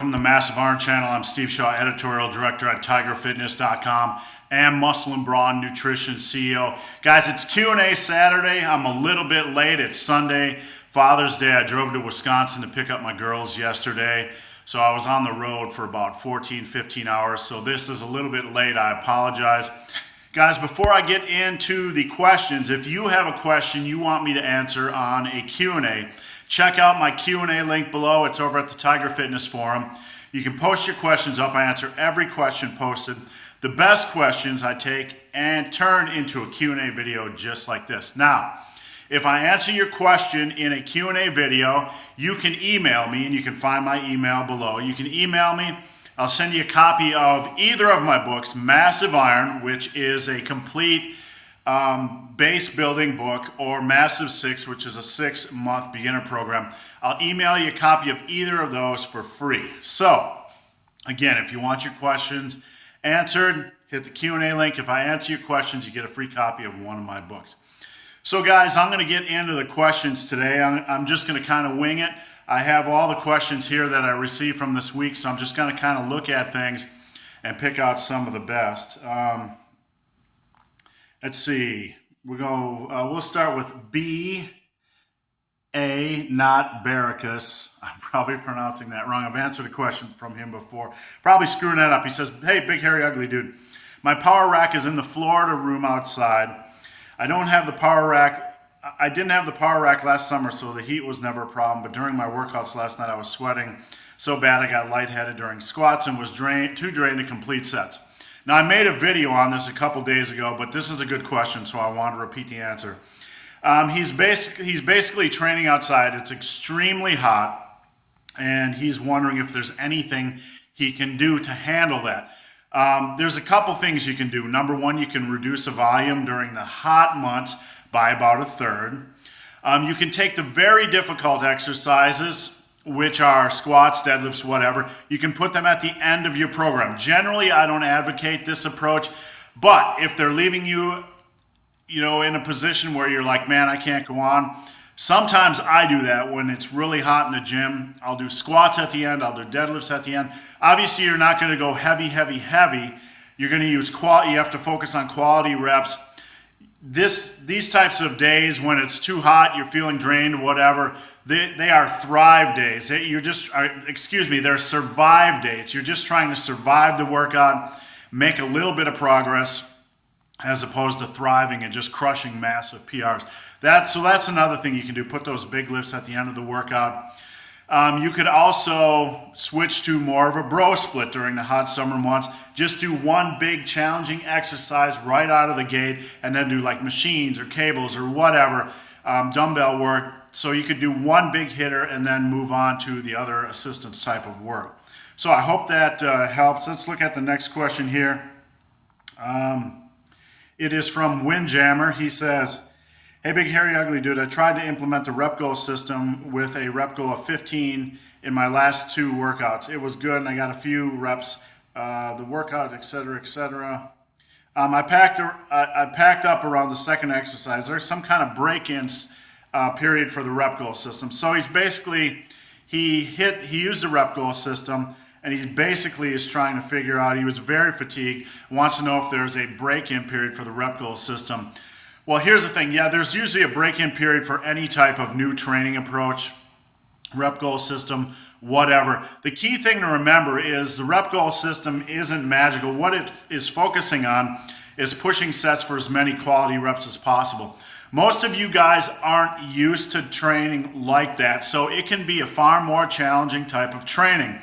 Welcome to the Massive Iron Channel. I'm Steve Shaw, editorial director at TigerFitness.com and Muscle and Brawn Nutrition CEO. Guys, it's Q&A Saturday. I'm a little bit late. It's Sunday, Father's Day. I drove to Wisconsin to pick up my girls yesterday. So I was on the road for about 14, 15 hours. So this is a little bit late. I apologize. Guys, before I get into the questions, if you have a question you want me to answer on a Q&A, check out my Q&A link below. It's over at the Tiger Fitness Forum. You can post your questions up. I answer every question posted. The best questions I take and turn into a Q&A video just like this. Now, if I answer your question in a Q&A video, you can email me, and you can find my email below. You can email me. I'll send you a copy of either of my books, Massive Iron, which is a complete base building book, or Massive 6, which is a 6-month beginner program. I'll email you a copy of either of those for free. So, again, if you want your questions answered, hit the Q&A link. If I answer your questions, you get a free copy of one of my books. So, guys, I'm going to get into the questions today. I'm just going to kind of wing it. I have all the questions here that I received from this week, so I'm just going to kind of look at things and pick out some of the best. Let's see. We'll start with BAnotBaracus. I'm probably pronouncing that wrong. I've answered a question from him before. Probably screwing that up. He says, "Hey, big, hairy, ugly dude. My power rack is in the Florida room outside. I didn't have the power rack last summer, so the heat was never a problem. But during my workouts last night, I was sweating so bad I got lightheaded during squats and was too drained to complete sets." Now, I made a video on this a couple days ago, but this is a good question, so I want to repeat the answer. He's basically training outside. It's extremely hot, and he's wondering if there's anything he can do to handle that. There's a couple things you can do. Number one, you can reduce the volume during the hot months by about a third. You can take the very difficult exercises, which are squats, deadlifts, whatever. You can put them at the end of your program. Generally, I don't advocate this approach, but if they're leaving you, in a position where you're like, man, I can't go on. Sometimes I do that when it's really hot in the gym. I'll do squats at the end. I'll do deadlifts at the end. Obviously, you're not going to go heavy, heavy, heavy. You're going to use quality. You have to focus on quality reps. These types of days when it's too hot, you're feeling drained, whatever, they are thrive days. They're survive days. You're just trying to survive the workout, make a little bit of progress, as opposed to thriving and just crushing massive PRs. That's another thing you can do. Put those big lifts at the end of the workout. You could also switch to more of a bro split during the hot summer months. Just do one big challenging exercise right out of the gate, and then do like machines or cables or whatever, dumbbell work. So you could do one big hitter and then move on to the other assistance type of work. So I hope that helps. Let's look at the next question here. It is from Windjammer. He says, "Hey, big, hairy, ugly dude, I tried to implement the rep goal system with a rep goal of 15 in my last 2 workouts. It was good, and I got a few reps, the workout, etc., etc. I packed up around the second exercise. There's some kind of break-in period for the rep goal system. So he's basically, he used the rep goal system, and he basically is trying to figure out, he was very fatigued, wants to know if there's a break-in period for the rep goal system. Well, here's the thing. Yeah, there's usually a break-in period for any type of new training approach, rep goal system, whatever. The key thing to remember is the rep goal system isn't magical. What it is focusing on is pushing sets for as many quality reps as possible. Most of you guys aren't used to training like that, so it can be a far more challenging type of training.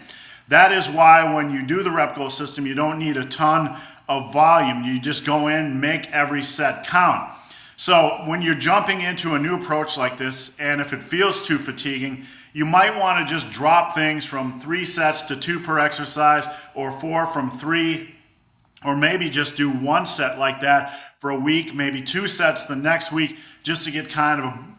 That is why when you do the rep goal system, you don't need a ton of volume. You just go in, make every set count. So when you're jumping into a new approach like this, and if it feels too fatiguing, you might want to just drop things from 3 sets to 2 per exercise, or 4 from 3, or maybe just do 1 set like that for a week, maybe 2 sets the next week, just to get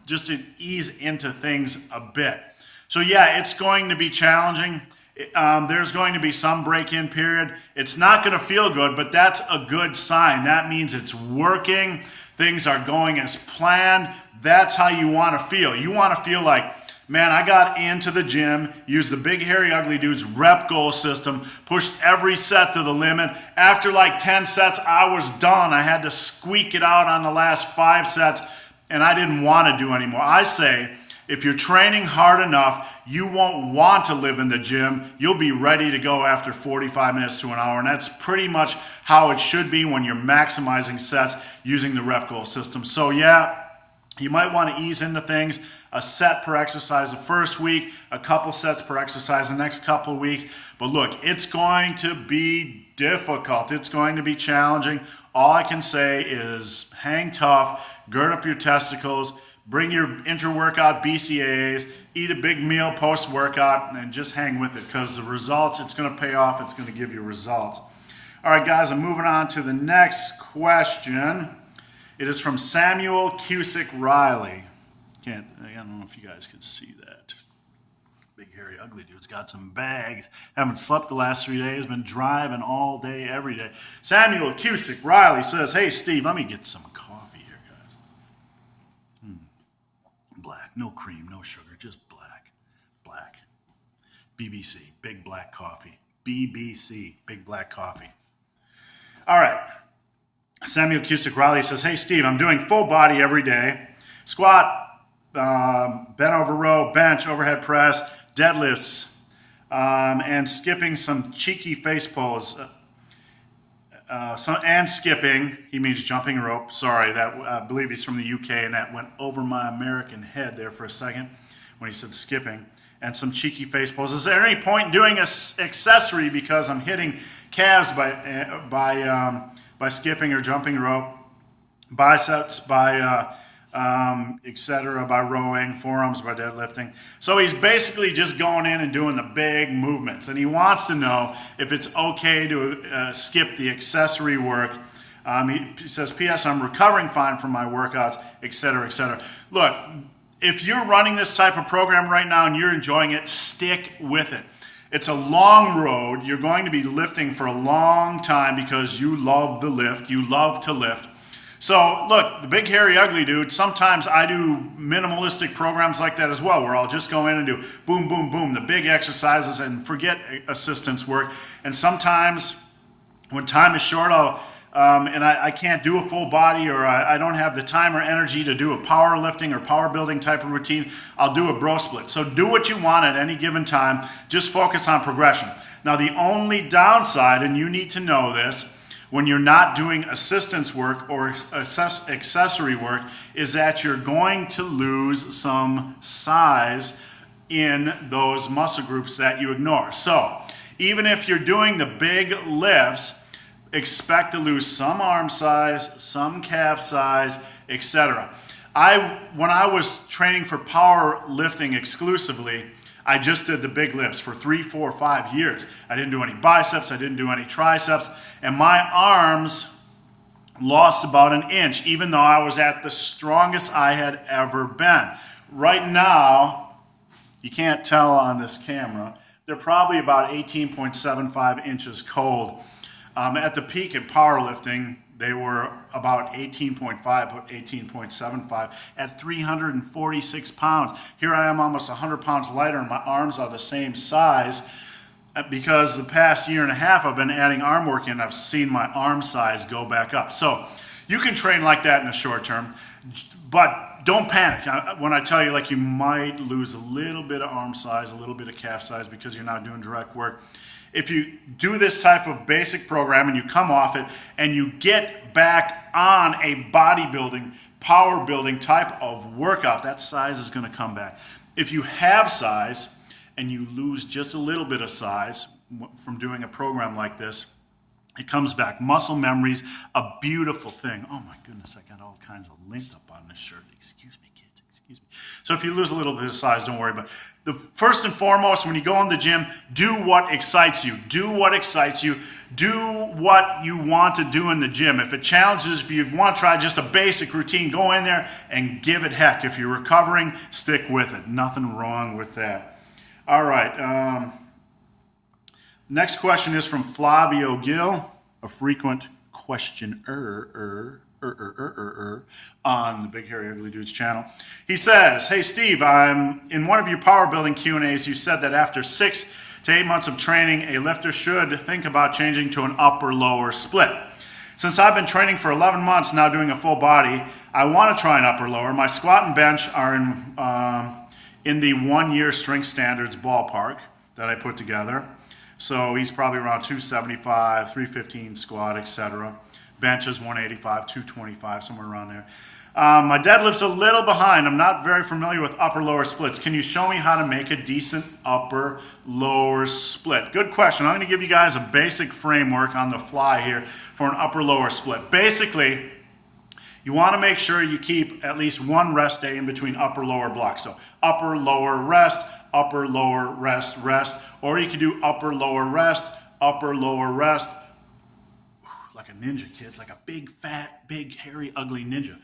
just to ease into things a bit. So yeah, it's going to be challenging. There's going to be some break-in period. It's not going to feel good, but that's a good sign. That means it's working. Things are going as planned. That's how you want to feel. You want to feel like Man, I got into the gym, used the Big Hairy Ugly Dude's rep goal system, pushed every set to the limit. After like 10 sets, I was done. I had to squeak it out on the last 5 sets, and I didn't want to do anymore. I say, if you're training hard enough, you won't want to live in the gym. You'll be ready to go after 45 minutes to an hour, and that's pretty much how it should be when you're maximizing sets using the rep goal system. So yeah, you might want to ease into things. A set per exercise the first week, a couple sets per exercise the next couple of weeks. But look, it's going to be difficult. It's going to be challenging. All I can say is hang tough, gird up your testicles, bring your intra-workout BCAAs, eat a big meal post-workout, and just hang with it, because the results, it's going to pay off. It's going to give you results. All right, guys, I'm moving on to the next question. It is from Samuel Cusick-Riley. I don't know if you guys can see that. Big hairy ugly dude's got some bags. Haven't slept the last 3 days. Been driving all day, every day. Samuel Cusick-Riley says, "Hey Steve, let me get some coffee here, guys. Black, no cream, no sugar, just black. Black. BBC, big black coffee. BBC, big black coffee. All right. Samuel Cusick-Riley says, "Hey Steve, I'm doing full body every day. Squat, bent over row, bench, overhead press, deadlifts, and skipping some cheeky face pulls. And skipping," he means jumping rope. Sorry, that I believe he's from the UK, and that went over my American head there for a second when he said skipping. And some cheeky face pulls. Is there any point in doing an accessory because I'm hitting calves by skipping or jumping rope, biceps by etc., by rowing, forearms by deadlifting?" So he's basically just going in and doing the big movements, and he wants to know if it's okay to skip the accessory work. He says, "P.S. I'm recovering fine from my workouts, etc., etc." Look, if you're running this type of program right now and you're enjoying it, stick with it. It's a long road. You're going to be lifting for a long time because you love the lift. You love to lift. So look, the Big Hairy Ugly Dude, sometimes I do minimalistic programs like that as well, where I'll just go in and do boom, boom, boom, the big exercises and forget assistance work. And sometimes when time is short, I can't do a full body, or I don't have the time or energy to do a powerlifting or power building type of routine, I'll do a bro split. So do what you want at any given time. Just focus on progression. Now, the only downside, and you need to know this, when you're not doing assistance work or accessory work, is that you're going to lose some size in those muscle groups that you ignore. So even if you're doing the big lifts, expect to lose some arm size, some calf size, etc. When I was training for powerlifting exclusively, I just did the big lifts for 3, 4, 5 years. I didn't do any biceps, I didn't do any triceps, and my arms lost about an inch, even though I was at the strongest I had ever been. Right now, you can't tell on this camera, they're probably about 18.75 inches cold. At the peak in powerlifting, they were about 18.5, 18.75 at 346 pounds. Here I am almost 100 pounds lighter, and my arms are the same size, because the past year and a half I've been adding arm work in. I've seen my arm size go back up. So you can train like that in the short term, but don't panic when I tell you like you might lose a little bit of arm size, a little bit of calf size because you're not doing direct work. If you do this type of basic program and you come off it and you get back on a bodybuilding, power building type of workout, that size is going to come back. If you have size and you lose just a little bit of size from doing a program like this, it comes back. Muscle memory's a beautiful thing. Oh my goodness, I got all kinds of lint up on this shirt. Excuse me, kids, excuse me. So if you lose a little bit of size, don't worry about it. The first and foremost, when you go in the gym, do what excites you. Do what excites you. Do what you want to do in the gym. If it challenges, if you want to try just a basic routine, go in there and give it heck. If you're recovering, stick with it. Nothing wrong with that. All right. Next question is from Flavio Gil, a frequent questioner. on the Big Hairy Ugly Dude's channel. He says, hey Steve, I'm in one of your power building Q&As, you said that after 6 to 8 months of training, a lifter should think about changing to an upper-lower split. Since I've been training for 11 months now doing a full body, I want to try an upper-lower. My squat and bench are in the 1-year strength standards ballpark that I put together. So he's probably around 275, 315 squat, etc. Bench is 185, 225, somewhere around there. My deadlift's a little behind. I'm not very familiar with upper-lower splits. Can you show me how to make a decent upper-lower split? Good question. I'm going to give you guys a basic framework on the fly here for an upper-lower split. Basically, you want to make sure you keep at least one rest day in between upper-lower blocks. So upper-lower rest, upper-lower rest, rest. Or you can do upper-lower rest, upper-lower rest. Like a ninja, kids, like a big, fat, big, hairy, ugly ninja.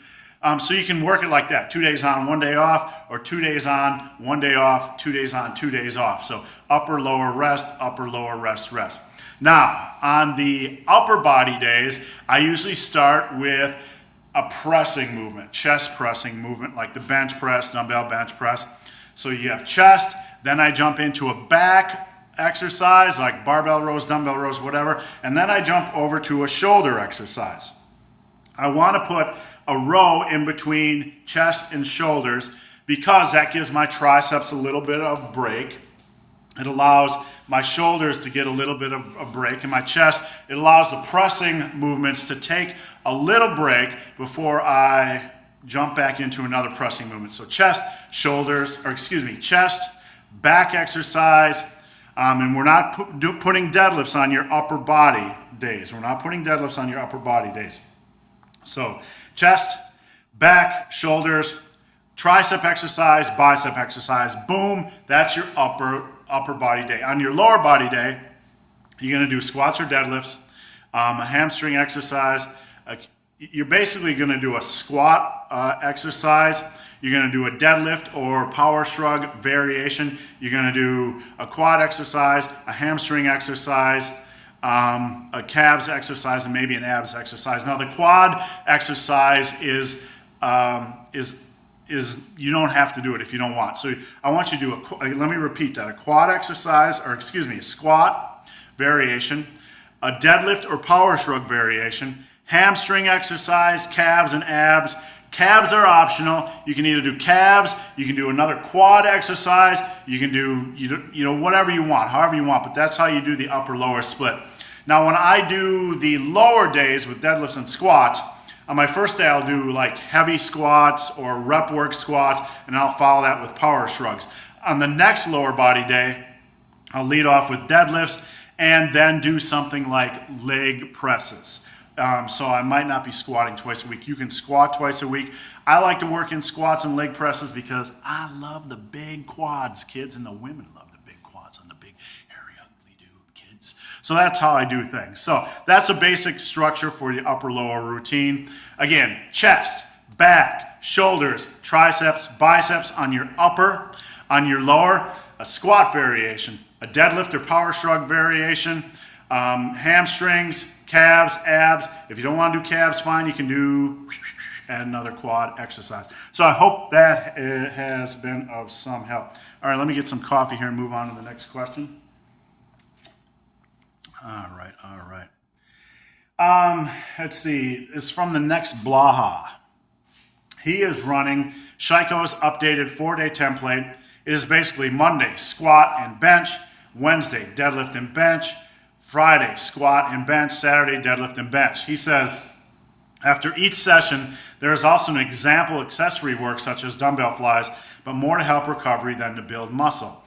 So you can work it like that. 2 days on, 1 day off, or 2 days on, 1 day off, 2 days on, 2 days off. So upper, lower, rest, upper, lower, rest, rest. Now, on the upper body days, I usually start with a pressing movement, chest pressing movement, like the bench press, dumbbell bench press. So you have chest, then I jump into a back exercise, like barbell rows, dumbbell rows, whatever, and then I jump over to a shoulder exercise. I want to put a row in between chest and shoulders because that gives my triceps a little bit of break. It allows my shoulders to get a little bit of a break. In my chest, it allows the pressing movements to take a little break before I jump back into another pressing movement. So chest, shoulders, or excuse me, chest, back exercise, and we're not putting deadlifts on your upper body days. We're not putting deadlifts on your upper body days. So chest, back, shoulders, tricep exercise, bicep exercise. Boom, that's your upper body day. On your lower body day, you're going to do squats or deadlifts, a hamstring exercise. You're basically going to do a squat exercise. You're going to do a deadlift or power shrug variation. You're going to do a quad exercise, a hamstring exercise, a calves exercise, and maybe an abs exercise. Now the quad exercise is you don't have to do it if you don't want. So I want you to do let me repeat that, a quad exercise, or excuse me, a squat variation, a deadlift or power shrug variation, hamstring exercise, calves and abs. Calves are optional. You can either do calves, you can do another quad exercise, you can do whatever you want, however you want, but that's how you do the upper-lower split. Now when I do the lower days with deadlifts and squats, on my first day I'll do like heavy squats or rep work squats, and I'll follow that with power shrugs. On the next lower body day, I'll lead off with deadlifts and then do something like leg presses. So I might not be squatting twice a week. You can squat twice a week. I like to work in squats and leg presses because I love the big quads, kids, and the women love the big quads on the big, hairy, ugly dude, kids. So that's how I do things. So that's a basic structure for the upper-lower routine. Again, chest, back, shoulders, triceps, biceps on your upper. On your lower, a squat variation, a deadlift or power shrug variation, hamstrings, calves, abs. If you don't want to do calves, fine. You can do another quad exercise. So I hope that has been of some help. All right, let me get some coffee here and move on to the next question. All right. Let's see. It's from TheNextBlaha. He is running Sheiko's updated 4-day template. It is basically Monday, squat and bench. Wednesday, deadlift and bench. Friday, squat and bench. Saturday, deadlift and bench. He says, after each session, there is also an example accessory work such as dumbbell flies, but more to help recovery than to build muscle.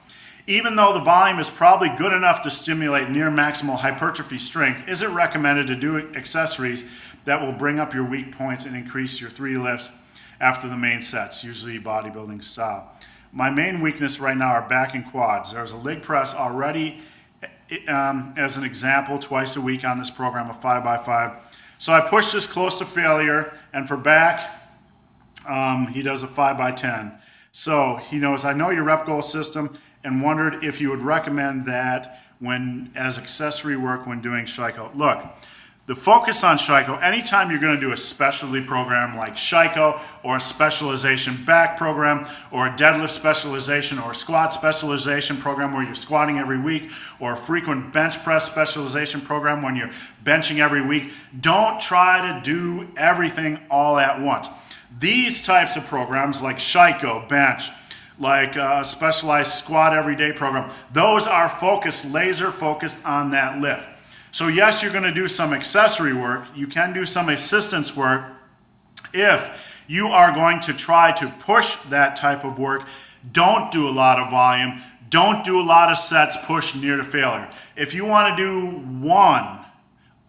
Even though the volume is probably good enough to stimulate near maximal hypertrophy strength, is it recommended to do accessories that will bring up your weak points and increase your 3 lifts after the main sets, usually bodybuilding style? My main weakness right now are back and quads. There's a leg press already as an example twice a week on this program, a 5x5. So I push this close to failure, and for back, he does a 5x10. So he knows, I know your rep goal system, and wondered if you would recommend that when as accessory work when doing Sheiko. Look, The focus on Sheiko, anytime you're going to do a specialty program like Sheiko, or a specialization back program, or a deadlift specialization, or a squat specialization program where you're squatting every week, or a frequent bench press specialization program when you're benching every week, don't try to do everything all at once. These types of programs like Sheiko, bench, like a specialized squat everyday program, those are focused, laser focused on that lift. So yes, you're going to do some accessory work. You can do some assistance work. If you are going to try to push that type of work, don't do a lot of volume. Don't do a lot of sets, push near to failure. If you want to do one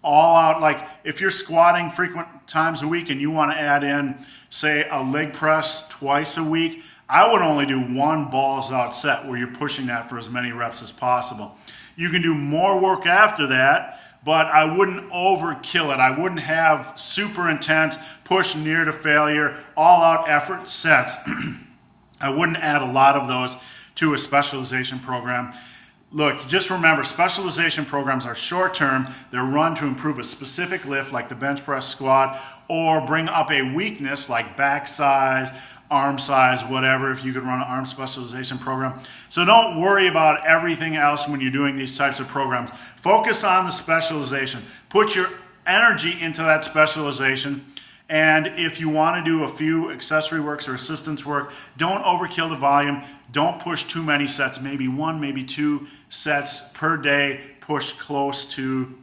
all out, like if you're squatting frequent times a week and you want to add in, say, a leg press twice a week, I would only do one balls out set where you're pushing that for as many reps as possible. You can do more work after that, but I wouldn't overkill it. I wouldn't have super intense, push near to failure, all out effort sets. I wouldn't add a lot of those to a specialization program. Look, just remember, specialization programs are short term. They're run to improve a specific lift like the bench press squat, or bring up a weakness like back size, arm size, whatever, if you could run an arm specialization program. So don't worry about everything else when you're doing these types of programs. Focus on the specialization. Put your energy into that specialization. And if you want to do a few accessory works or assistance work, don't overkill the volume. Don't push too many sets, maybe one, maybe two sets per day. Push close to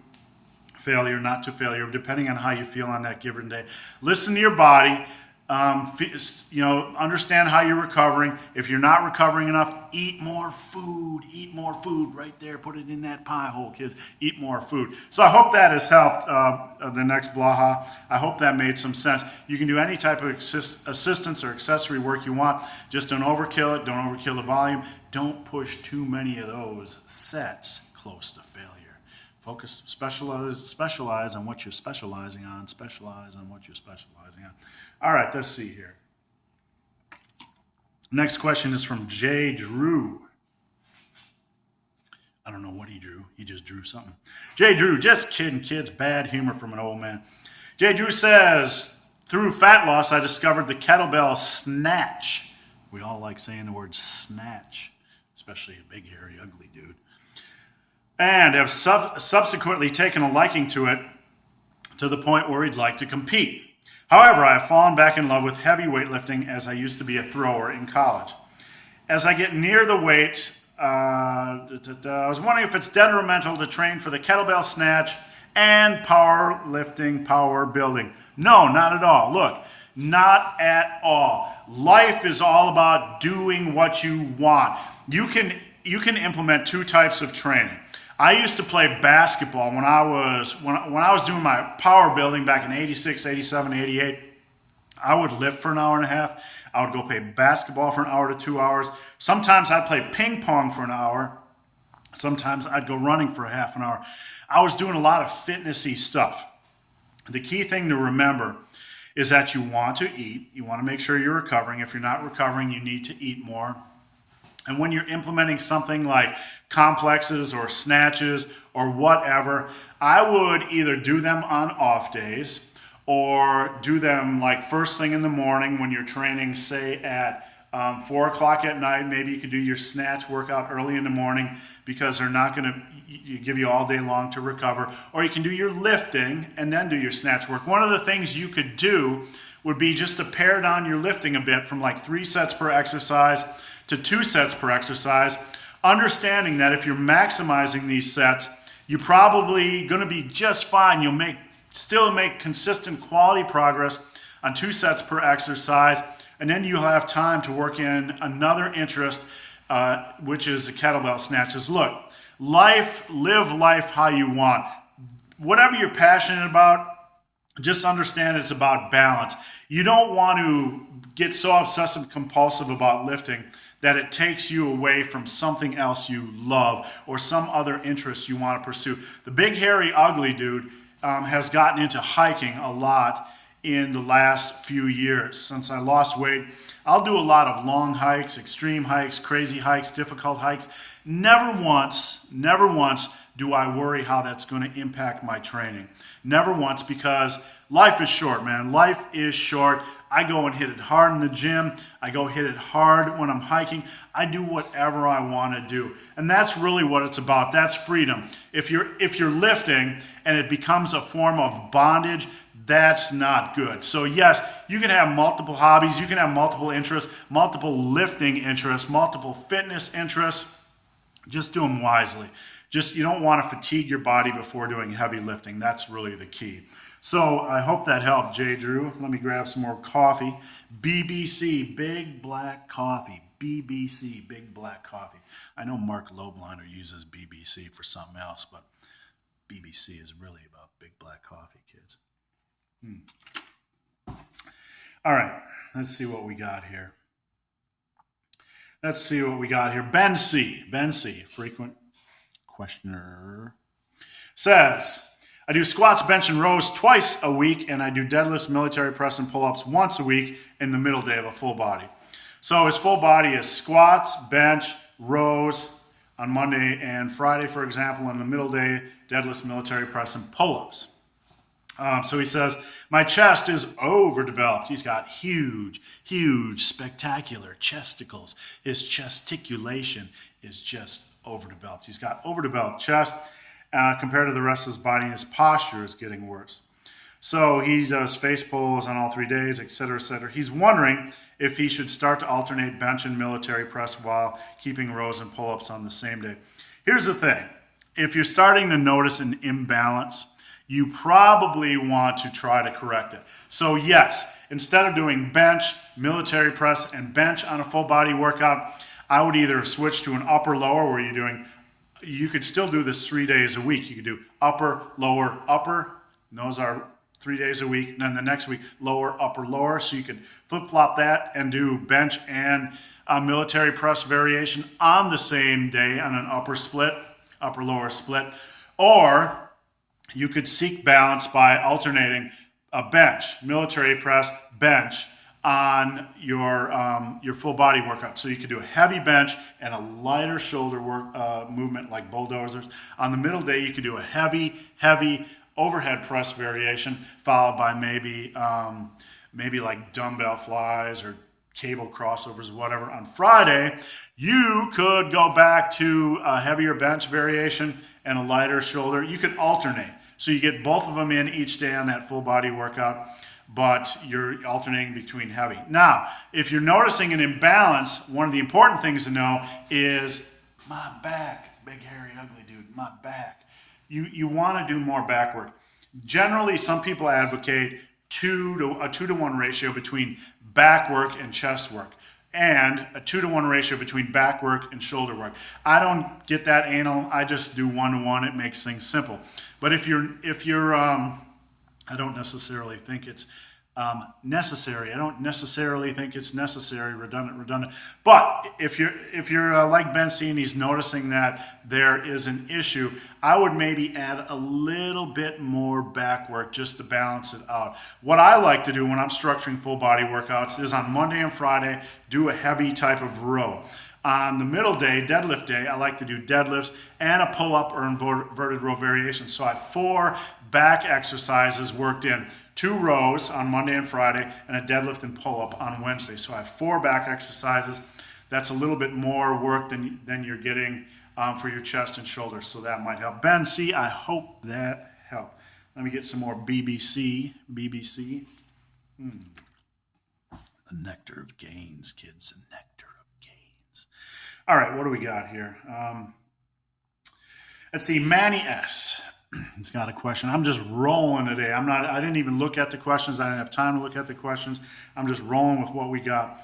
failure, not to failure, depending on how you feel on that given day. Listen to your body. Understand how you're recovering. If you're not recovering enough, eat more food. Eat more food right there. Put it in that pie hole, kids. Eat more food. So I hope that has helped TheNextBlaha. I hope that made some sense. You can do any type of assistance or accessory work you want. Just don't overkill it. Don't overkill the volume. Don't push too many of those sets close to failure. Focus, specialize on what you're specializing on. Specialize on what you're specializing on. All right, let's see here. Next question is from Jdru. I don't know what he drew. He just drew something. Jdru, just kidding, kids. Bad humor from an old man. Jdru says, through fat loss, I discovered the kettlebell snatch. We all like saying the word snatch, especially a big, hairy, ugly dude. And have subsequently taken a liking to it to the point where he'd like to compete. However, I have fallen back in love with heavy weightlifting as I used to be a thrower in college. As I get near the weight, I was wondering if it's detrimental to train for the kettlebell snatch and power building. No, not at all. Look, not at all. Life is all about doing what you want. You can implement two types of training. I used to play basketball when I was doing my power building back in 86, 87, 88. I would lift for an hour and a half. I would go play basketball for an hour to 2 hours. Sometimes I'd play ping pong for an hour. Sometimes I'd go running for a half an hour. I was doing a lot of fitnessy stuff. The key thing to remember is that you want to eat. You want to make sure you're recovering. If you're not recovering, you need to eat more. And when you're implementing something like complexes or snatches or whatever, I would either do them on off days or do them like first thing in the morning when you're training, say at 4 o'clock at night. Maybe you could do your snatch workout early in the morning because they're not going to give you all day long to recover. Or you can do your lifting and then do your snatch work. One of the things you could do would be just to pare down your lifting a bit from like 3 sets per exercise to 2 sets per exercise, understanding that if you're maximizing these sets, you're probably going to be just fine. You'll still make consistent quality progress on 2 sets per exercise, and then you'll have time to work in another interest, which is the kettlebell snatches. Look, live life how you want. Whatever you're passionate about, just understand it's about balance. You don't want to get so obsessive compulsive about lifting that it takes you away from something else you love or some other interest you want to pursue. The big, hairy, ugly dude has gotten into hiking a lot in the last few years. Since I lost weight, I'll do a lot of long hikes, extreme hikes, crazy hikes, difficult hikes. Never once do I worry how that's going to impact my training. Never once, because life is short, man. Life is short. I go and hit it hard in the gym. I go hit it hard when I'm hiking. I do whatever I want to do. And that's really what it's about. That's freedom. If you're lifting and it becomes a form of bondage, that's not good. So yes, you can have multiple hobbies. You can have multiple interests, multiple lifting interests, multiple fitness interests. Just do them wisely. You don't want to fatigue your body before doing heavy lifting. That's really the key. So I hope that helped, Jdru. Let me grab some more coffee. BBC, Big Black Coffee. BBC, Big Black Coffee. I know Mark Lobliner uses BBC for something else, but BBC is really about Big Black Coffee, kids. All right, let's see what we got here. BenC, frequent questioner, says, I do squats, bench, and rows twice a week, and I do deadlifts, military press, and pull-ups once a week in the middle day of a full body. So his full body is squats, bench, rows on Monday and Friday, for example, and the middle day, deadlifts, military press, and pull-ups. So he says, my chest is overdeveloped. He's got huge, spectacular chesticles. His chesticulation is just overdeveloped. He's got overdeveloped chest compared to the rest of his body, and his posture is getting worse. So he does face pulls on all 3 days, etc., etc. He's wondering if he should start to alternate bench and military press while keeping rows and pull-ups on the same day. Here's the thing. If you're starting to notice an imbalance, you probably want to try to correct it. So yes, instead of doing bench, military press, and bench on a full body workout, I would either switch to an upper lower where you could still do this 3 days a week. You could do upper, lower, upper. And those are 3 days a week. And then the next week, lower, upper, lower. So you could flip-flop that and do bench and military press variation on the same day on an upper lower split. Or you could seek balance by alternating a bench, military press, bench on your full body workout. So you could do a heavy bench and a lighter shoulder work movement like bulldozers. On the middle day, you could do a heavy overhead press variation followed by maybe like dumbbell flies or cable crossovers, whatever. On Friday, you could go back to a heavier bench variation and a lighter shoulder. You could alternate. So you get both of them in each day on that full body workout, but you're alternating between heavy. Now, if you're noticing an imbalance, one of the important things to know is my back, big, hairy, ugly dude, my back. You want to do more back work. Generally, some people advocate a 2-to-1 ratio between back work and chest work, and a 2-to-1 ratio between back work and shoulder work. I don't get that anal. I just do 1-to-1. It makes things simple. But if you're I don't necessarily think it's necessary. I don't necessarily think it's necessary. Redundant. But if you're like BenC and he's noticing that there is an issue, I would maybe add a little bit more back work just to balance it out. What I like to do when I'm structuring full body workouts is on Monday and Friday, do a heavy type of row. On the middle day, deadlift day, I like to do deadlifts and a pull-up or inverted row variation. So I have 4 back exercises worked in, 2 rows on Monday and Friday, and a deadlift and pull-up on Wednesday. So I have 4 back exercises. That's a little bit more work than you're getting for your chest and shoulders, so that might help. BenC, I hope that helped. Let me get some more BBC. The nectar of gains, kids, the nectar of gains. All right, what do we got here? Let's see, MannyS. He's got a question. I'm just rolling today. I didn't even look at the questions. I didn't have time to look at the questions. I'm just rolling with what we got.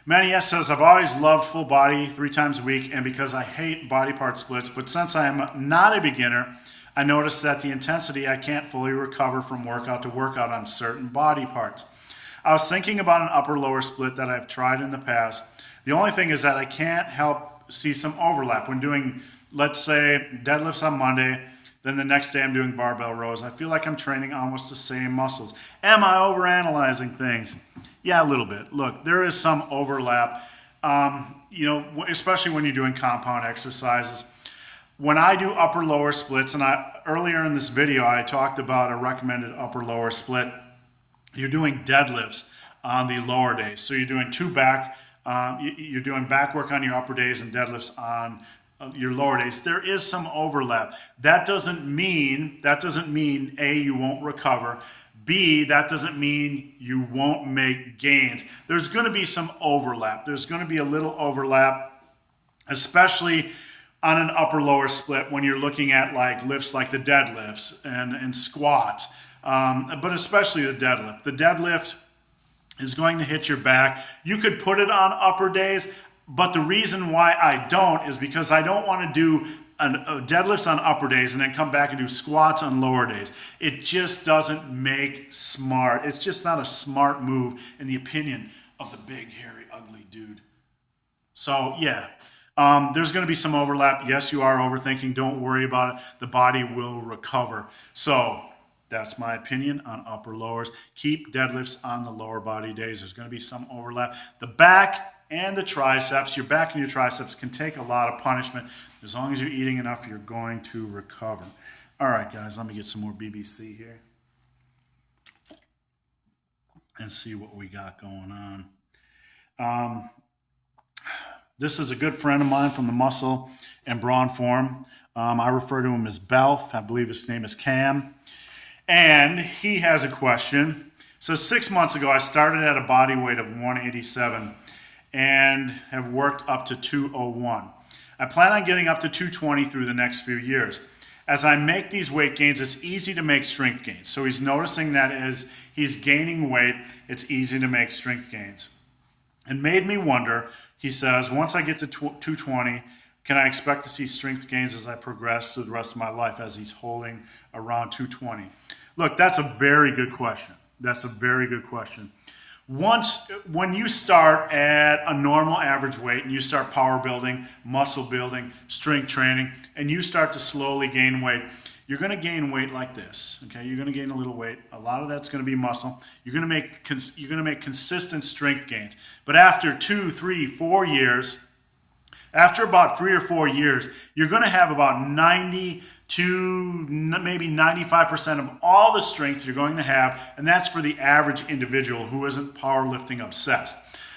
MannyS says, I've always loved full body 3 times a week, and because I hate body part splits, but since I am not a beginner, I noticed that the intensity I can't fully recover from workout to workout on certain body parts. I was thinking about an upper-lower split that I've tried in the past. The only thing is that I can't help see some overlap. When doing, let's say, deadlifts on Monday, then the next day I'm doing barbell rows. I feel like I'm training almost the same muscles. Am I overanalyzing things? Yeah, a little bit. Look, there is some overlap, especially when you're doing compound exercises. when I do upper lower splits, and earlier in this video I talked about a recommended upper lower split. You're doing deadlifts on the lower days. So you're doing you're doing back work on your upper days and deadlifts on your lower days. There is some overlap. That doesn't mean A, you won't recover. B, that doesn't mean you won't make gains. There's going to be some overlap. There's going to be a little overlap, especially on an upper lower split when you're looking at like lifts like the deadlifts and squats, but especially the deadlift. The deadlift is going to hit your back. You could put it on upper days, but the reason why I don't is because I don't want to do deadlifts on upper days and then come back and do squats on lower days. It just doesn't make smart. It's just not a smart move in the opinion of the big, hairy, ugly dude. So yeah, there's going to be some overlap. Yes, you are overthinking. Don't worry about it. The body will recover. So that's my opinion on upper lowers. Keep deadlifts on the lower body days. There's going to be some overlap. The back and the triceps, your back and your triceps can take a lot of punishment. As long as you're eating enough, you're going to recover. All right, guys, let me get some more BBC here and see what we got going on. This is a good friend of mine from the Muscle and Brawn Forum. I refer to him as Belf. I believe his name is Cam. And he has a question. So 6 months ago, I started at a body weight of 187 and have worked up to 201. I plan on getting up to 220 through the next few years. As I make these weight gains, it's easy to make strength gains. So he's noticing that as he's gaining weight, it's easy to make strength gains. And made me wonder, he says, once I get to 220, can I expect to see strength gains as I progress through the rest of my life as he's holding around 220? Look, that's a very good question. That's a very good question. When you start at a normal average weight and you start power building, muscle building, strength training, and you start to slowly gain weight, you're going to gain weight like this. Okay, you're going to gain a little weight. A lot of that's going to be muscle. You're going to make consistent strength gains. But after 2, 3, 4 years, after about 3 or 4 years, you're going to have about 90 to maybe 95% of all the strength you're going to have, and that's for the average individual who isn't powerlifting obsessed.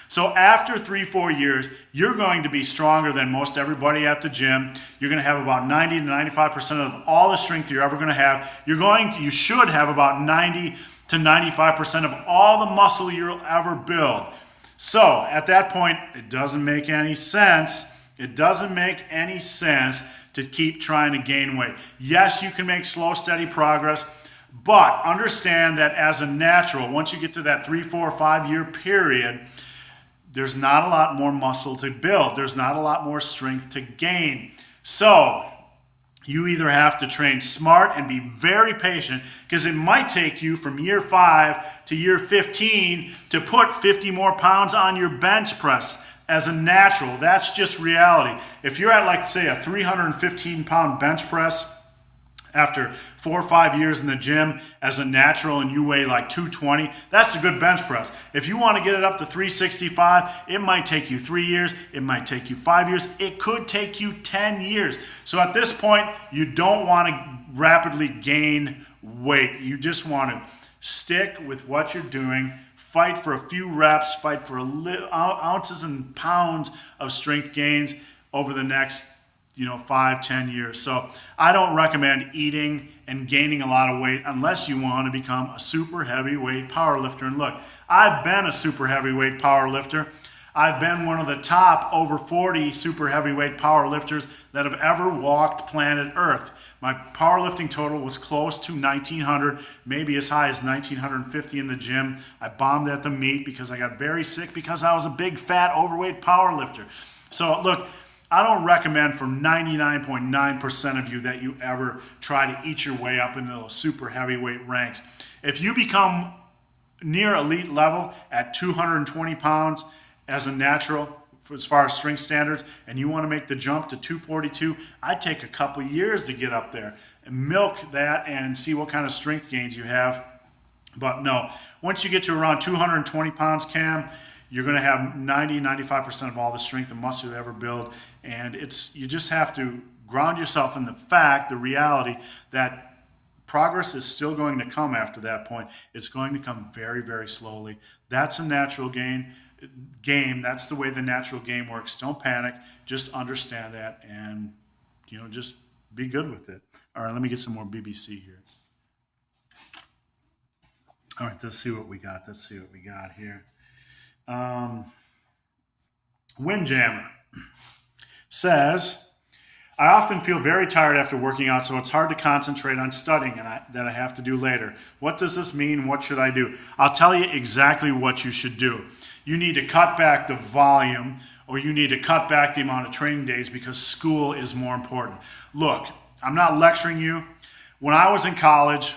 So after 3, 4 years, you're going to be stronger than most everybody at the gym. You're going to have about 90 to 95% of all the strength you're ever going to have. You should have about 90 to 95% of all the muscle you'll ever build. So at that point, it doesn't make any sense. It doesn't make any sense to keep trying to gain weight. Yes, you can make slow, steady progress, but understand that as a natural, once you get to that 3, 4, 5 year period, there's not a lot more muscle to build. There's not a lot more strength to gain. So you either have to train smart and be very patient, because it might take you from year 5 to year 15 to put 50 more pounds on your bench press. As a natural, that's just reality. If you're at, like, say, a 315-pound bench press after 4 or 5 years in the gym as a natural and you weigh like 220, that's a good bench press. If you want to get it up to 365, it might take you 3 years. It might take you 5 years. It could take you 10 years. So at this point, you don't want to rapidly gain weight. You just want to stick with what you're doing. Fight for a few reps, fight for ounces and pounds of strength gains over the next 5, 10 years. So I don't recommend eating and gaining a lot of weight unless you want to become a super heavyweight powerlifter. And look, I've been a super heavyweight powerlifter. I've been one of the top over 40 super heavyweight powerlifters that have ever walked planet Earth. My powerlifting total was close to 1,900, maybe as high as 1,950 in the gym. I bombed at the meet because I got very sick because I was a big, fat, overweight powerlifter. So look, I don't recommend for 99.9% of you that you ever try to eat your way up into those super heavyweight ranks. If you become near elite level at 220 pounds as a natural, as far as strength standards, and you want to make the jump to 242, I'd take a couple years to get up there and milk that and see what kind of strength gains you have. But no, once you get to around 220 pounds, Cam, you're going to have 90, 95% of all the strength and muscle you ever build. And you just have to ground yourself in the fact, the reality that progress is still going to come after that point. It's going to come very, very slowly. That's a natural game. That's the way the natural game works. Don't panic. Just understand that, and just be good with it. All right, let me get some more BBC here. All right, let's see what we got. Here. Windjammer says, I often feel very tired after working out, so it's hard to concentrate on studying that I have to do later. What does this mean? What should I do? I'll tell you exactly what you should do. You need to cut back the volume, or you need to cut back the amount of training days, because school is more important. Look, I'm not lecturing you. When I was in college,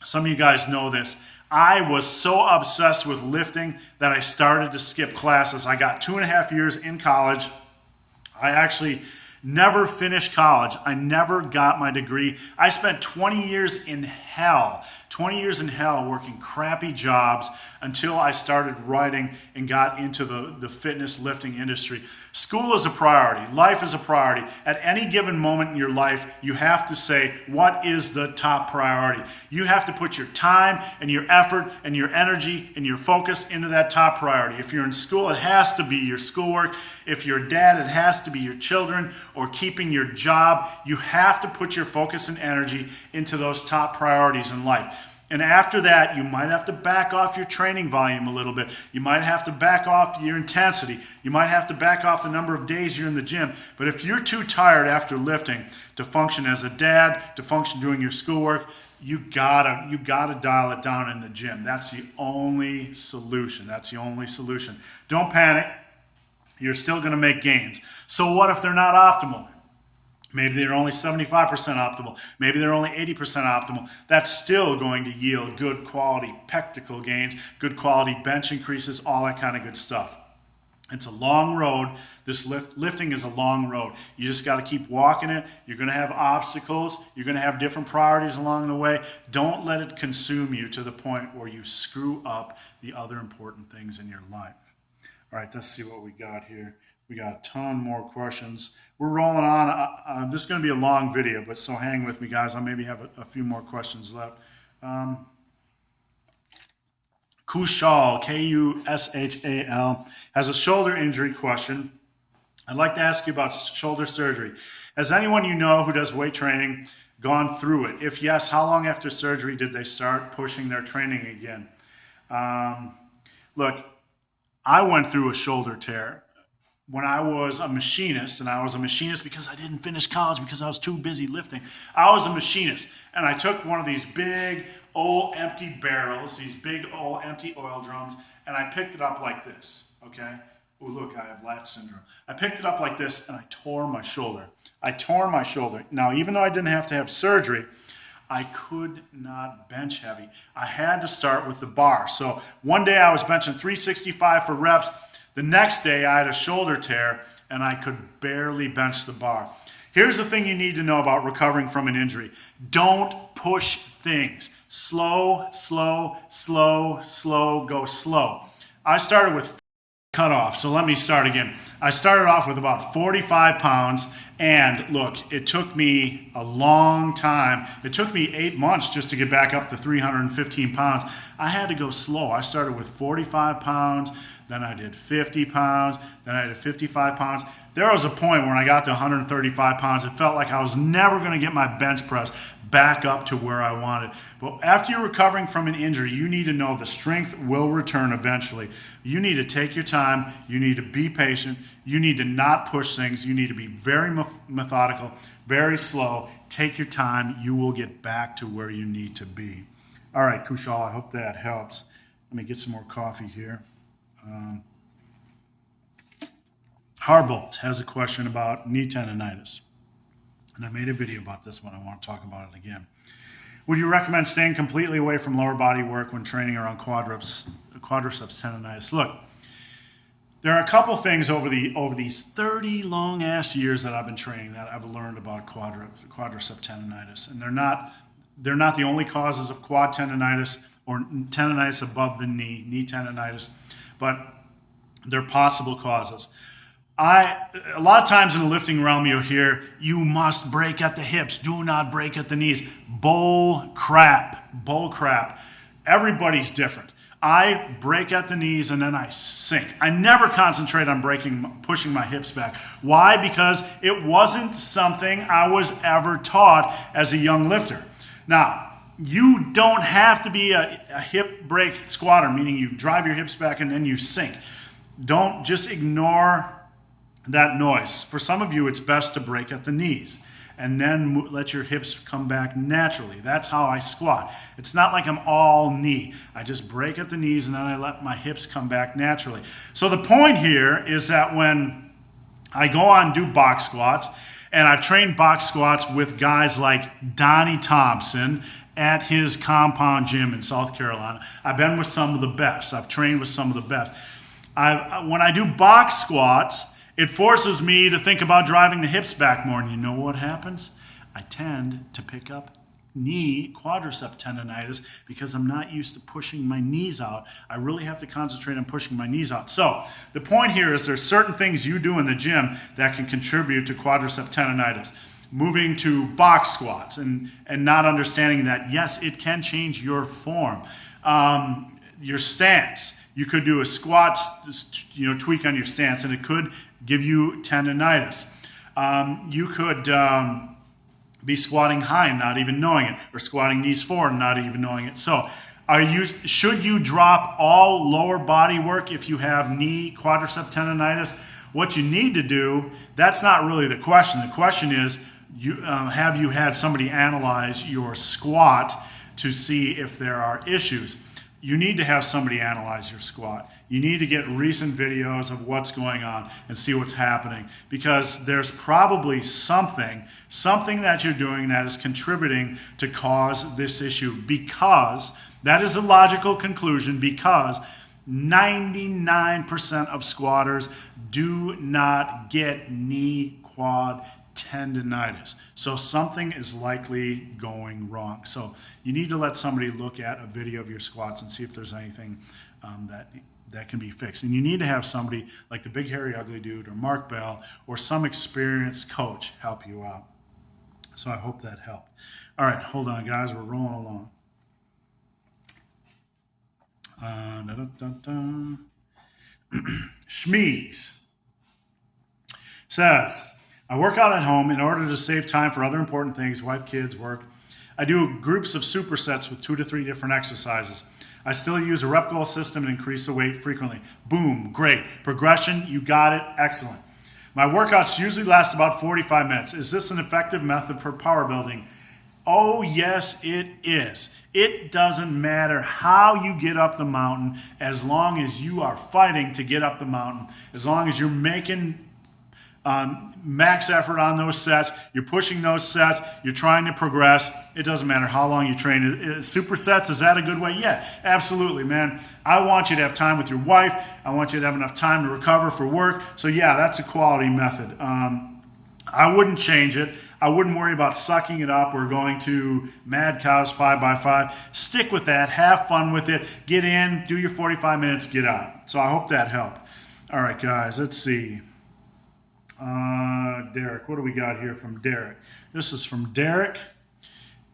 some of you guys know this, I was so obsessed with lifting that I started to skip classes. I got 2.5 years in college. I actually never finished college. I never got my degree. I spent 20 years in hell working crappy jobs until I started writing and got into the fitness lifting industry. School is a priority. Life is a priority. At any given moment in your life, you have to say, what is the top priority? You have to put your time and your effort and your energy and your focus into that top priority. If you're in school, it has to be your schoolwork. If you're a dad, it has to be your children or keeping your job. You have to put your focus and energy into those top priorities in life. And after that, you might have to back off your training volume a little bit. You might have to back off your intensity. You might have to back off the number of days you're in the gym. But if you're too tired after lifting to function as a dad, to function doing your schoolwork, you gotta dial it down in the gym. That's the only solution. Don't panic. You're still going to make gains. So what if they're not optimal? Maybe they're only 75% optimal. Maybe they're only 80% optimal. That's still going to yield good quality pectoral gains, good quality bench increases, all that kind of good stuff. It's a long road. This lifting is a long road. You just got to keep walking it. You're going to have obstacles. You're going to have different priorities along the way. Don't let it consume you to the point where you screw up the other important things in your life. All right, let's see what we got here. We got a ton more questions. We're rolling on. This is going to be a long video, but so hang with me, guys. I maybe have a few more questions left. Kushal, Kushal, has a shoulder injury question. I'd like to ask you about shoulder surgery. Has anyone you know who does weight training gone through it? If yes, how long after surgery did they start pushing their training again? Look, I went through a shoulder tear when I was a machinist, and I was a machinist because I didn't finish college because I was too busy lifting. I was a machinist, and I took one of these big old empty barrels, these big old empty oil drums, and I picked it up like this, okay? Oh, look, I have lat syndrome. I picked it up like this, and I tore my shoulder. Now, even though I didn't have to have surgery, I could not bench heavy. I had to start with the bar. So one day I was benching 365 for reps. The next day, I had a shoulder tear, and I could barely bench the bar. Here's the thing you need to know about recovering from an injury. Don't push things. Slow, go slow. I started with cutoff, so let me start again. I started off with about 45 pounds, and look, it took me a long time. It took me 8 months just to get back up to 315 pounds. I had to go slow. I started with 45 pounds, then I did 50 pounds, then I did 55 pounds. There was a point when I got to 135 pounds, it felt like I was never going to get my bench press back up to where I wanted. But after you're recovering from an injury, you need to know the strength will return eventually. You need to take your time. You need to be patient. You need to not push things. You need to be very methodical, very slow. Take your time. You will get back to where you need to be. All right, Kushal, I hope that helps. Let me get some more coffee here. Harbolt has a question about knee tendonitis. And I made a video about this one. I want to talk about it again. Would you recommend staying completely away from lower body work when training around quadriceps tendonitis? Look, there are a couple things over these 30 long ass years that I've been training that I've learned about quadricep tendonitis. And they're not the only causes of quad tendonitis or tendonitis above the knee tendonitis, but they're possible causes. A lot of times in the lifting realm, you'll hear, you must break at the hips, do not break at the knees. Bull crap. Everybody's different. I break at the knees and then I sink. I never concentrate on pushing my hips back. Why? Because it wasn't something I was ever taught as a young lifter. Now, you don't have to be a hip break squatter, meaning you drive your hips back and then you sink. Don't just ignore that noise. For some of you, it's best to break at the knees and then let your hips come back naturally. That's how I squat. It's not like I'm all knee. I just break at the knees and then I let my hips come back naturally. So the point here is that when I go on and do box squats, and I've trained box squats with guys like Donnie Thompson at his compound gym in South Carolina. I've been with some of the best. I've trained with some of the best. When I do box squats, it forces me to think about driving the hips back more. And you know what happens? I tend to pick up knee quadricep tendonitis because I'm not used to pushing my knees out. I really have to concentrate on pushing my knees out. So the point here is there's certain things you do in the gym that can contribute to quadricep tendonitis. Moving to box squats and not understanding that, yes, it can change your form. Your stance. You could do a squat, tweak on your stance, and it could give you tendonitis. You could be squatting high and not even knowing it, or squatting knees forward and not even knowing it. So, should you drop all lower body work if you have knee quadricep tendonitis? What you need to do, that's not really the question. The question is, have you had somebody analyze your squat to see if there are issues? You need to have somebody analyze your squat. You need to get recent videos of what's going on and see what's happening, because there's probably something that you're doing that is contributing to cause this issue, because that is a logical conclusion, because 99% of squatters do not get knee quad tendonitis. So something is likely going wrong. So you need to let somebody look at a video of your squats and see if there's anything that can be fixed. And you need to have somebody like the Big Hairy Ugly Dude or Mark Bell or some experienced coach help you out. So I hope that helped. All right, hold on, guys. We're rolling along. Schmeegs says, I work out at home in order to save time for other important things, wife, kids, work. I do groups of supersets with 2 to 3 different exercises. I still use a rep goal system and increase the weight frequently. Boom, great. Progression, you got it, excellent. My workouts usually last about 45 minutes. Is this an effective method for power building? Oh, yes, it is. It doesn't matter how you get up the mountain, as long as you are fighting to get up the mountain, as long as you're making max effort on those sets, you're pushing those sets, you're trying to progress. It doesn't matter how long you train. Supersets, is that a good way? Yeah, absolutely, man. I want you to have time with your wife. I want you to have enough time to recover for work. So yeah, that's a quality method. I wouldn't change it. I wouldn't worry about sucking it up or going to Mad Cows 5x5. Stick with that. Have fun with it. Get in, do your 45 minutes, get out. So I hope that helped. All right, guys, let's see. Derik, what do we got here from Derik? This is from Derik,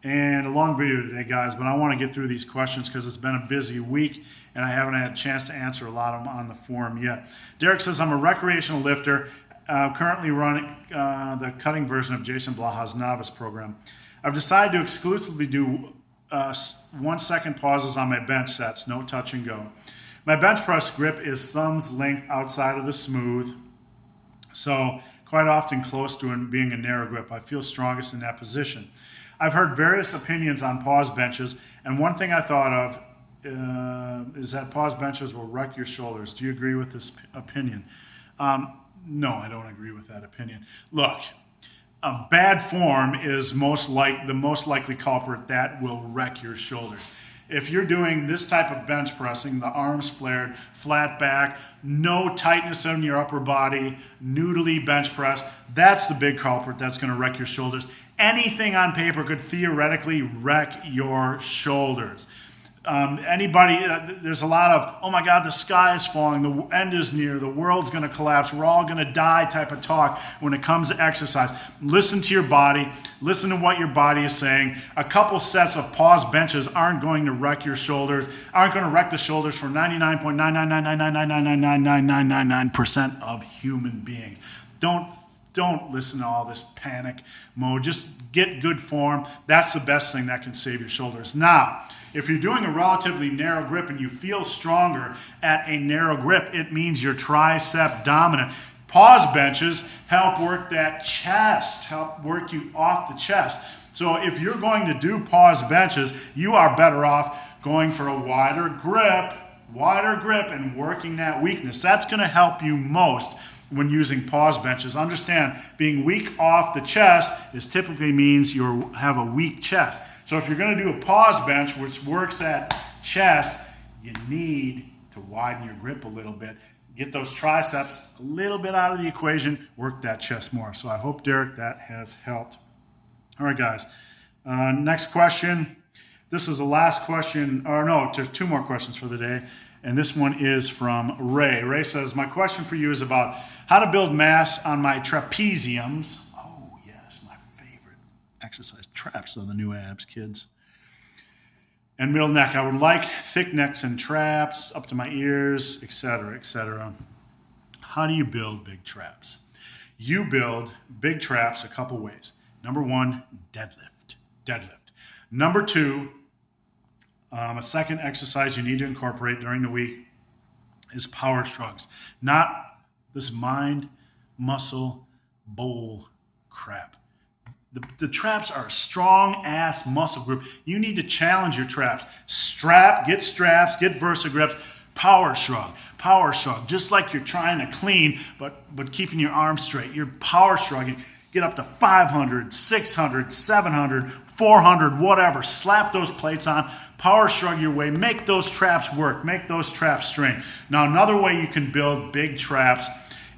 and a long video today, guys, but I want to get through these questions because it's been a busy week and I haven't had a chance to answer a lot of them on the forum yet. Derik says, I'm a recreational lifter, currently running the cutting version of Jason Blaha's novice program. I've decided to exclusively do 1 second pauses on my bench sets, no touch and go. My bench press grip is thumb's length outside of the smooth, so quite often close to being a narrow grip. I feel strongest in that position. I've heard various opinions on pause benches, and one thing I thought of is that pause benches will wreck your shoulders. Do you agree with this opinion? No, I don't agree with that opinion. Look, a bad form is the most likely culprit that will wreck your shoulders. If you're doing this type of bench pressing, the arms flared, flat back, no tightness in your upper body, noodly bench press, that's the big culprit that's going to wreck your shoulders. Anything on paper could theoretically wreck your shoulders. There's a lot of, oh my God, the sky is falling, the end is near, the world's going to collapse, we're all going to die type of talk when it comes to exercise. Listen to your body. Listen to what your body is saying. A couple sets of pause benches aren't going to wreck your shoulders, aren't going to wreck the shoulders for 99.99999999999% of human beings. Don't listen to all this panic mode. Just get good form. That's the best thing that can save your shoulders. Now, if you're doing a relatively narrow grip and you feel stronger at a narrow grip, it means you're tricep dominant. Pause benches help work that chest, help work you off the chest. So if you're going to do pause benches, you are better off going for a wider grip and working that weakness. That's going to help you most when using pause benches. Understand, being weak off the chest typically means you have a weak chest. So if you're going to do a pause bench, which works that chest, you need to widen your grip a little bit. Get those triceps a little bit out of the equation, work that chest more. So I hope, Derik, that has helped. All right, guys. Next question. This is the last question, or no, there's two more questions for the day. And this one is from Ray. Ray says, my question for you is about how to build mass on my trapeziums. Oh, yes, my favorite exercise. Traps are the new abs, kids. And middle neck. I would like thick necks and traps up to my ears, etc., etc. How do you build big traps? You build big traps a couple ways. Number one, deadlift. Number two, a second exercise you need to incorporate during the week is power shrugs. Not this mind, muscle, bowl crap. The traps are a strong-ass muscle group. You need to challenge your traps. Get straps, get VersaGrips, power shrug. Just like you're trying to clean, but keeping your arms straight. You're power shrugging. Get up to 500, 600, 700, 400, whatever. Slap those plates on. Power shrug your way. Make those traps work. Make those traps strain. Now, another way you can build big traps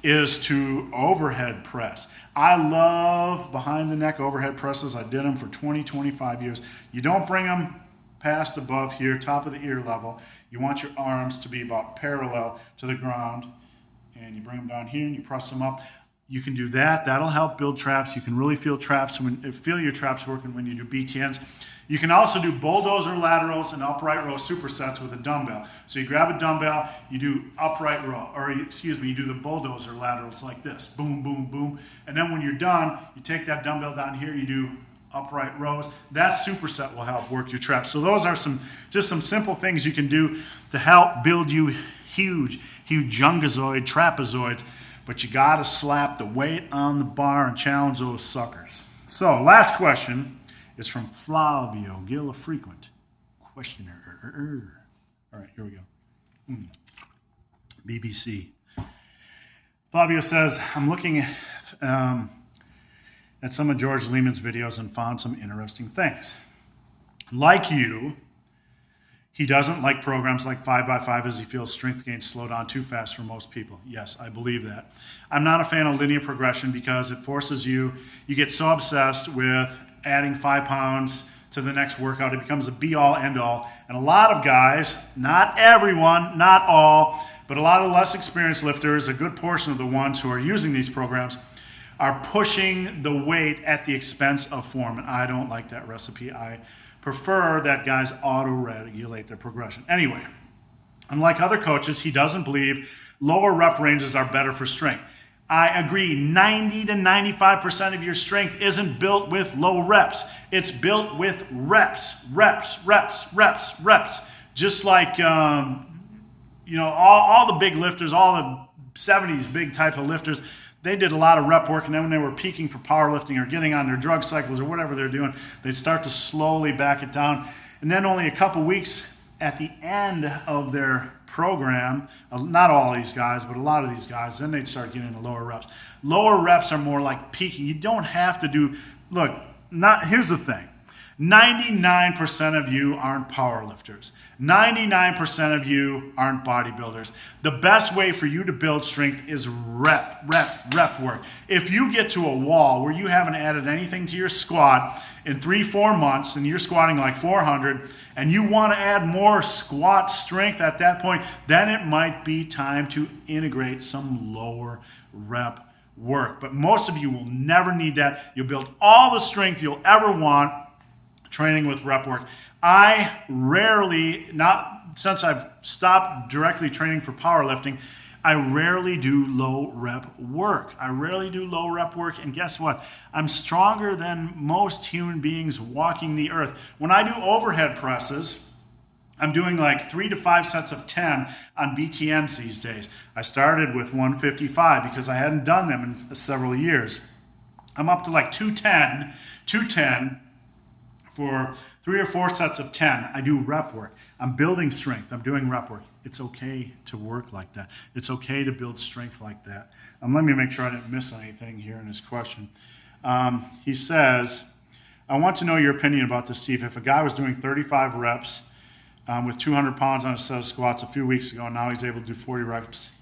is to overhead press. I love behind the neck overhead presses. I did them for 20, 25 years. You don't bring them past above here, top of the ear level. You want your arms to be about parallel to the ground. And you bring them down here and you press them up. You can do that. That'll help build traps. You can really feel your traps working when you do BTNs. You can also do bulldozer laterals and upright row supersets with a dumbbell. So you grab a dumbbell, you do upright row, you do the bulldozer laterals like this. Boom, boom, boom. And then when you're done, you take that dumbbell down here, you do upright rows. That superset will help work your traps. So those are some simple things you can do to help build you humongousoid trapezoids. But you got to slap the weight on the bar and challenge those suckers. So last question is from Flavio Gil, a frequent questioner. All right, here we go. BBC. Flavio says, I'm looking at some of George Leeman's videos and found some interesting things. Like you, he doesn't like programs like 5x5 as he feels strength gains slow down too fast for most people. Yes, I believe that. I'm not a fan of linear progression because it forces you get so obsessed with adding 5 pounds to the next workout. It becomes a be-all, end-all. And a lot of guys, not everyone, not all, but a lot of less experienced lifters, a good portion of the ones who are using these programs, are pushing the weight at the expense of form. And I don't like that recipe. I prefer that guys auto-regulate their progression. Anyway, unlike other coaches, he doesn't believe lower rep ranges are better for strength. I agree. 90 to 95% of your strength isn't built with low reps. It's built with reps. Just like, all the big lifters, all the 70s big type of lifters, they did a lot of rep work, and then when they were peaking for powerlifting or getting on their drug cycles or whatever they're doing, they'd start to slowly back it down. And then only a couple weeks at the end of their program, not all these guys, but a lot of these guys, then they'd start getting the lower reps. Lower reps are more like peaking. You don't have to do, here's the thing. 99% of you aren't powerlifters. 99% of you aren't bodybuilders. The best way for you to build strength is rep work. If you get to a wall where you haven't added anything to your squat in 3-4 months and you're squatting like 400 and you want to add more squat strength at that point, then it might be time to integrate some lower rep work. But most of you will never need that. You'll build all the strength you'll ever want training with rep work. I rarely, not since I've stopped directly training for powerlifting, I rarely do low rep work. And guess what? I'm stronger than most human beings walking the earth. When I do overhead presses, I'm doing like 3 to 5 sets of 10 on BTMs these days. I started with 155 because I hadn't done them in several years. I'm up to like 210 for 3 or 4 sets of 10. I do rep work. I'm building strength. I'm doing rep work. It's okay to work like that. It's okay to build strength like that. Let me make sure I didn't miss anything here in his question. He says, I want to know your opinion about this, Steve. If a guy was doing 35 reps with 200 pounds on a set of squats a few weeks ago, and now he's able to do 40 reps,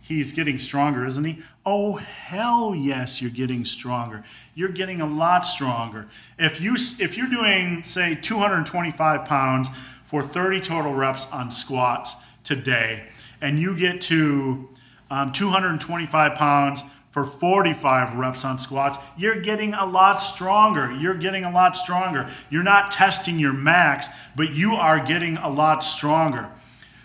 he's getting stronger, isn't he? Oh, hell yes, you're getting stronger. You're getting a lot stronger. If you're doing, say, 225 pounds for 30 total reps on squats today, and you get to 225 pounds for 45 reps on squats, you're getting a lot stronger. You're not testing your max, but you are getting a lot stronger.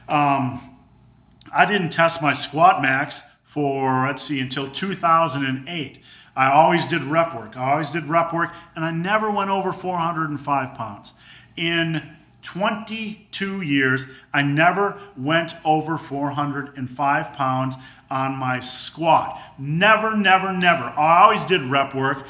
I didn't test my squat max for, until 2008. I always did rep work, and I never went over 405 pounds. In 22 years, I never went over 405 pounds on my squat. Never. I always did rep work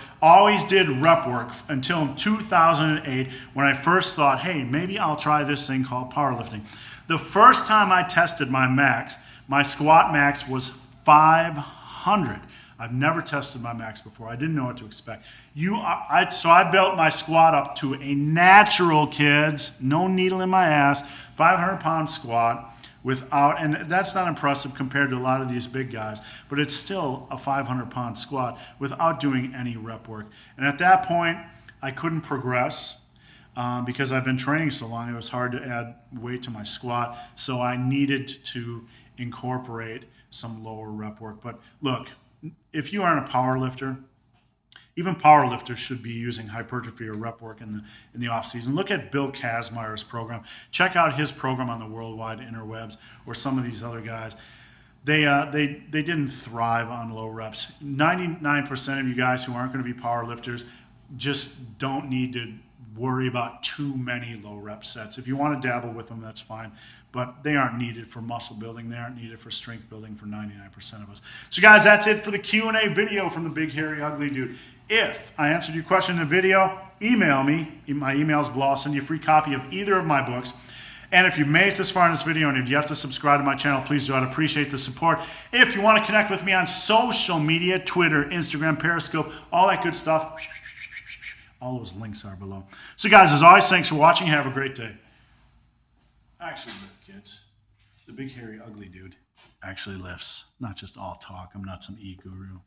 until 2008 when I first thought, hey, maybe I'll try this thing called powerlifting. The first time I tested my max, my squat max was 500. I've never tested my max before. I didn't know what to expect. So I built my squat up to a natural, kids, no needle in my ass, 500-pound squat and that's not impressive compared to a lot of these big guys, but it's still a 500-pound squat without doing any rep work. And at that point, I couldn't progress because I've been training so long. It was hard to add weight to my squat, so I needed to incorporate some lower rep work. But look, if you aren't a power lifter, even power lifters should be using hypertrophy or rep work in the off season. Look at Bill Kazmaier's program. Check out his program on the worldwide interwebs, or some of these other guys. They didn't thrive on low reps. 99% of you guys who aren't going to be power lifters just don't need to worry about too many low rep sets. If you want to dabble with them, that's fine, but they aren't needed for muscle building. They aren't needed for strength building for 99% of us. So guys, that's it for the Q&A video from the Big Hairy Ugly Dude. If I answered your question in the video, email me. My email's below. I'll send you a free copy of either of my books. And if you've made it this far in this video and if you have to subscribe to my channel, please do. I'd appreciate the support. If you want to connect with me on social media, Twitter, Instagram, Periscope, all that good stuff, all those links are below. So guys, as always, thanks for watching. Have a great day. I actually lift, kids. The Big Hairy Ugly Dude actually lifts. Not just all talk. I'm not some e-guru.